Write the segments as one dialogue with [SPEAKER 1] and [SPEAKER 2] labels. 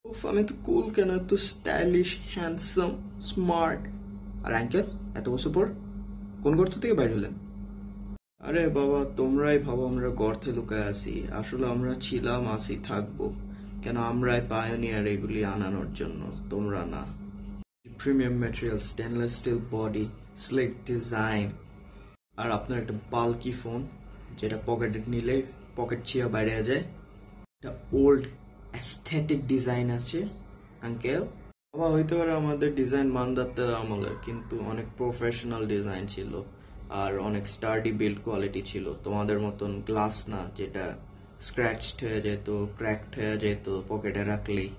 [SPEAKER 1] উফ, আমি তো কুল কেন, এত স্টাইলিশ, হ্যান্ডসাম, স্মার্ট। আর আঙ্কেল এত বছর পর কোন গর্ত থেকে বাইর হলেন? আরে বাবা, তোমরাই ভাবো আমরা গর্তে লুকায় আছি, আসলে আমরা ছিলাম, আছি, থাকবো। কেন আমরাই পায়োনিয়ার এগুলি আনানোর জন্য, তোমরা না। Premium material, stainless steel body, sleek design, আর আপনার একটা বাল্কি ফোন যেটা পকেটে নিলে পকেট ছিঁড়া বাইরে যায়। একটা ওল্ড অ্যাস্থেটিক ডিজাইন আছে আঙ্কেল। বাবা, হইতে পারে আমাদের ডিজাইন মানদাত্তার আমলের, কিন্তু অনেক প্রফেশনাল ডিজাইন ছিল আর অনেক স্টার্ডি বিল্ড কোয়ালিটি ছিল। তোমাদের মতন গ্লাস না যেটা স্ক্র্যাচড হয়ে যেত, ক্র্যাকড হয়ে যেত পকেটে রাখলেই।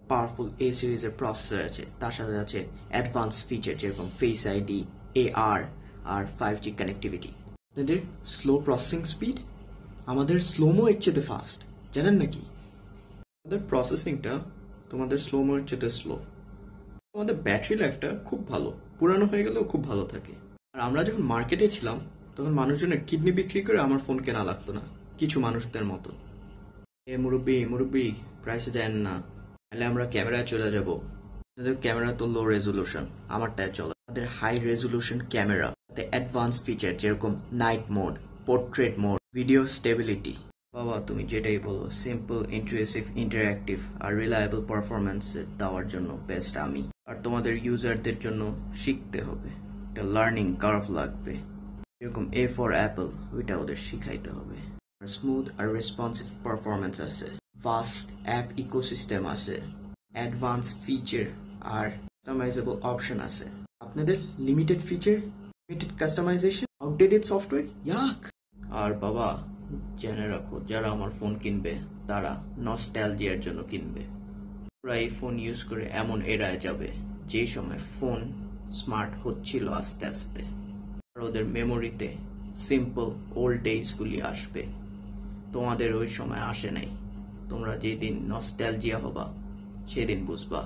[SPEAKER 1] পাওয়ারফুল এ সিরিজের প্রসেসর আছে, তার সাথে আছে অ্যাডভান্স ফিচার যেরকম ফেস আইডি, AR আর 5G কানেক্টিভিটি। আপনাদের স্লো প্রসেসিং স্পিড আমাদের স্লোমো এর চেয়ে ফাস্ট, জানেন নাকি? আমাদের প্রসেসিংটা তোমাদের স্লোমো এর চেয়ে স্লো। আমাদের ব্যাটারি লাইফটা খুব ভালো, পুরানো হয়ে গেলেও খুব ভালো থাকে। আর আমরা যখন মার্কেটে ছিলাম তখন মানুষজনের কিডনি বিক্রি করে আমার ফোন কেনা লাগতো না, কিছু মানুষদের মতো। এ মুরব্বি মুরব্বি, প্রাইসে যায় না, তাহলে আমরা ক্যামেরায় চলে যাব। আপনাদের ক্যামেরা তো লো রেজলিউশন, আমারটায় চলে। আমাদের হাই রেজলিউশন ক্যামেরা, তাতে অ্যাডভান্স ফিচার যেরকম night mode, portrait mode, video stability. বাবা তুমি যেটাই বলো, সিম্পল, ইন্টুইটিভ, ইন্টারঅ্যাক্টিভ আর রিলায়েবল পারফরমেন্স দেওয়ার জন্য বেস্ট আমি। আর তোমাদের ইউজারদের জন্য শিখতে হবে, একটা লার্নিং কার্ভ লাগবে। যেরকম A ফর অ্যাপল, ওইটা ওদের শিখাইতে হবে। আর স্মুথ আর রেসপন্সিভ পারফরমেন্স আছে, ফাস্ট অ্যাপ ইকোসিস্টেম আছে, অ্যাডভান্স ফিচার আর কাস্টমাইজেবল অপশন আছে। আপনাদের limited feature, limited customisation, outdated software, yuck. আর বাবা জেনে রাখো, যারা আমার ফোন কিনবে তারা নস্টালজিয়ার জন্য কিনবে। ওরা এই ফোন ইউজ করে এমন এরায় যাবে যে সময় ফোন স্মার্ট হচ্ছিল আস্তে আস্তে। আর ওদের মেমোরিতে সিম্পল ওল্ড ডেজগুলি আসবে, তোমাদের ওই সময় আসে নাই। তোমরা যেদিন নস্টালজিয়া হবা সেদিন বুঝবা।